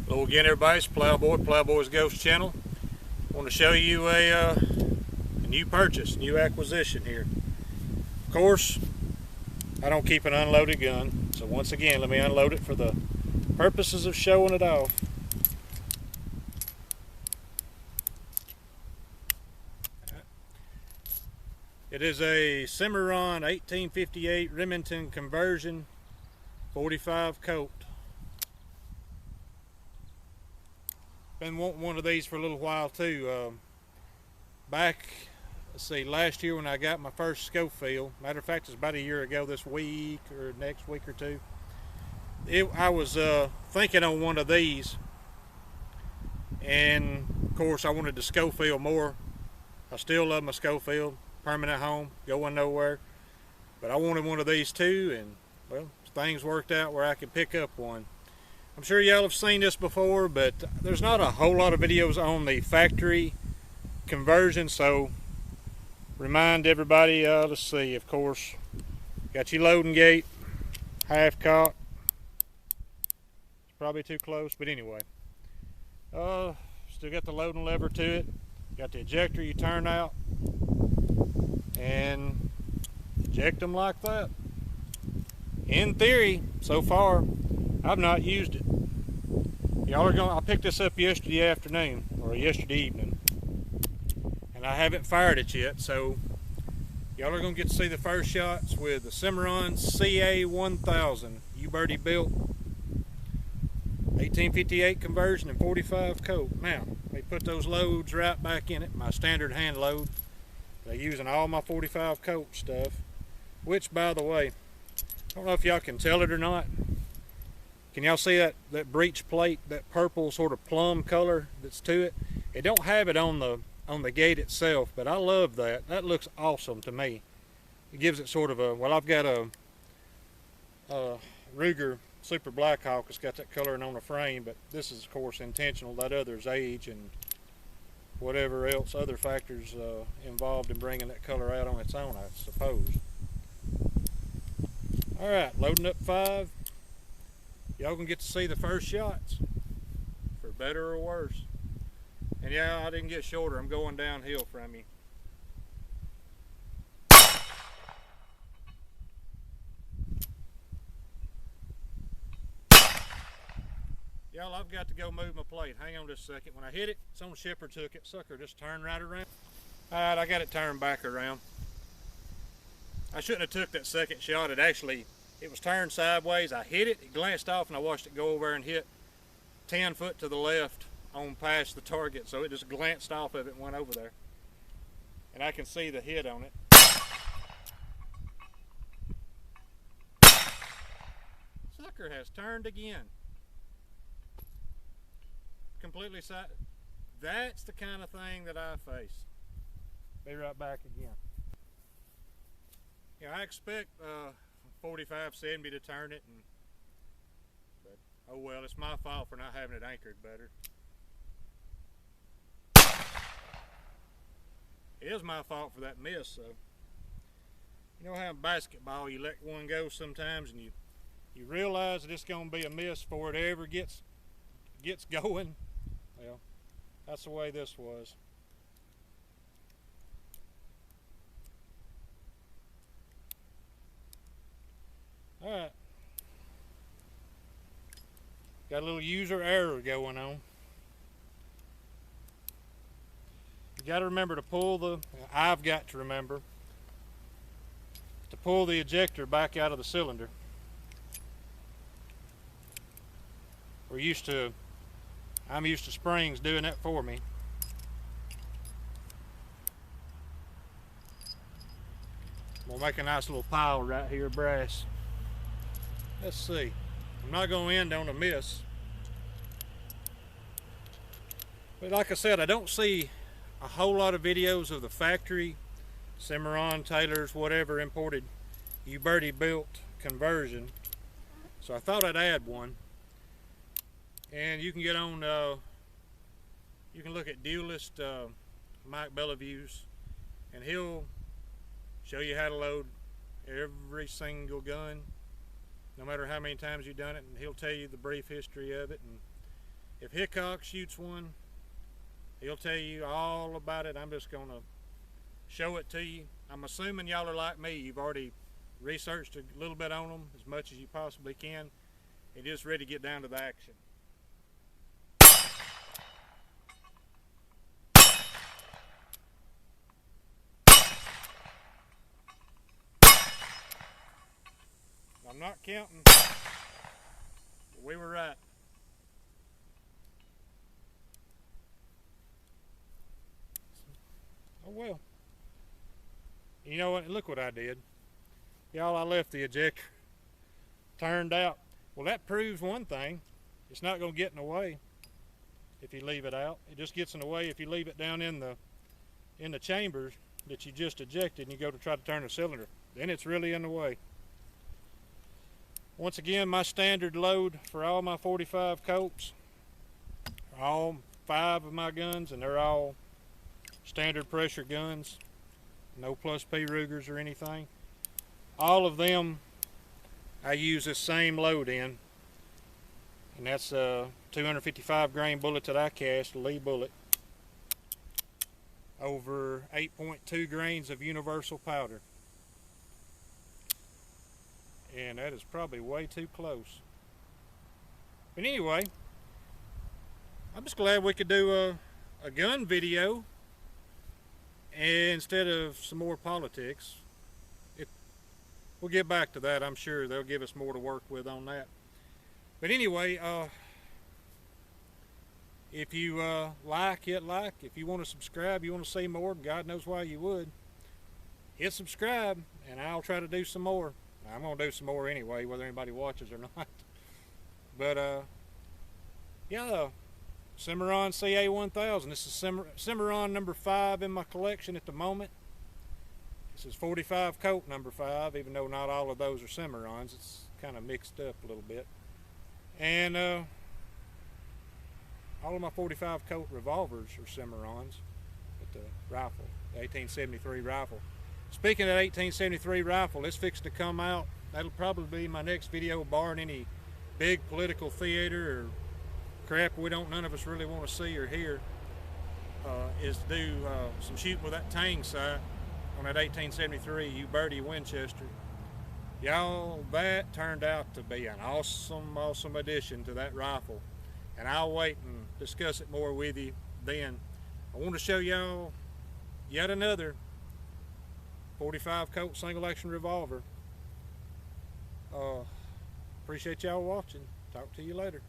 Hello again, everybody. It's Plowboys Ghost channel. I want to show you a new purchase, new acquisition here. Of course, I don't keep an unloaded gun, so once again, let me unload it for the purposes of showing it off. It is a Cimarron 1858 Remington conversion 45 Colt. Been wanting one of these for a little while too. Back, let's see, last year when I got my first Schofield, matter of fact it's about a year ago this week or next week or two, I was thinking on one of these, and of course I wanted the Schofield more. I still love my Schofield, permanent home, going nowhere, but I wanted one of these too, and well, things worked out where I could pick up one. I'm sure y'all have seen this before, but there's not a whole lot of videos on the factory conversion, so remind everybody, let's see, of course, got your loading gate, half cock, it's probably too close, but anyway, still got the loading lever to it, got the ejector you turn out, and eject them like that. In theory, so far, I've not used it. Y'all are going. I picked this up yesterday afternoon or yesterday evening, and I haven't fired it yet. So y'all are going to get to see the first shots with the Cimarron CA1000 U-Birdie built 1858 conversion and 45 Colt. Now they put those loads right back in it. My standard hand load. They're using all my 45 Colt stuff, which, by the way, I don't know if y'all can tell it or not. Can y'all see that breech plate, that purple sort of plum color that's to it? It don't have it on the gate itself, but I love that. That looks awesome to me. It gives it sort of a, well, I've got a Ruger Super Blackhawk. It's got that coloring on the frame, but this is of course intentional. That other's age and whatever else other factors involved in bringing that color out on its own, I suppose. All right, loading up 5. Y'all can get to see the first shots, for better or worse. And yeah, I didn't get shorter. I'm going downhill from you. Y'all, I've got to go move my plate. Hang on just a second. When I hit it, some shipper took it. Sucker just turned right around. All right, I got it turned back around. I shouldn't have took that second shot. It was turned sideways. I hit it, it glanced off, and I watched it go over and hit 10 foot to the left on past the target. So it just glanced off of it and went over there. And I can see the hit on it. Sucker has turned again. Completely side. That's the kind of thing that I face. Be right back again. Yeah, I expect 45, 70 to turn it, but oh well, it's my fault for not having it anchored better. It is my fault for that miss. So you know how in basketball you let one go sometimes and you realize that it's going to be a miss before it ever gets going. Well, that's the way this was. Alright, got a little user error going on. You got to remember to I've got to remember to pull the ejector back out of the cylinder. I'm used to springs doing that for me. We'll make a nice little pile right here of brass. Let's see. I'm not going to end on a miss. But like I said, I don't see a whole lot of videos of the factory Cimarron, Taylor's, whatever imported U-Birdie built conversion. So I thought I'd add one. And you can get on, you can look at Duelist Mike Bellevue's, and he'll show you how to load every single gun, no matter how many times you've done it, and he'll tell you the brief history of it. And If Hickok shoots one, he'll tell you all about it. I'm just going to show it to you. I'm assuming y'all are like me. You've already researched a little bit on them, as much as you possibly can, and just ready to get down to the action. I'm not counting. We were right. Oh well. You know what? Look what I did. Y'all, I left the ejector turned out. Well, that proves one thing. It's not going to get in the way if you leave it out. It just gets in the way if you leave it down in the chambers that you just ejected and you go to try to turn the cylinder. Then it's really in the way. Once again, my standard load for all my 45 Colts, all 5 of my guns, and they're all standard pressure guns, no plus P Rugers or anything. All of them I use this same load in, and that's a 255 grain bullet that I cast, a Lee bullet, over 8.2 grains of universal powder. And that is probably way too close. But anyway, I'm just glad we could do a gun video instead of some more politics. We'll get back to that. I'm sure they'll give us more to work with on that. But anyway, if you hit like. If you want to subscribe, you want to see more, God knows why you would, hit subscribe, and I'll try to do some more. I'm going to do some more anyway, whether anybody watches or not. But, yeah, Cimarron CA1000. This is Cimarron number 5 in my collection at the moment. This is 45 Colt number 5, even though not all of those are Cimarrons. It's kind of mixed up a little bit. And all of my 45 Colt revolvers are Cimarrons with the rifle, the 1873 rifle. Speaking of that 1873 rifle, it's fixed to come out. That'll probably be my next video, barring any big political theater or crap none of us really want to see or hear, is to do some shooting with that tang sight on that 1873 Uberti Winchester. Y'all, that turned out to be an awesome addition to that rifle, and I'll wait and discuss it more with you then. I want to show y'all yet another 45 Colt single action revolver. Appreciate y'all watching. Talk to you later.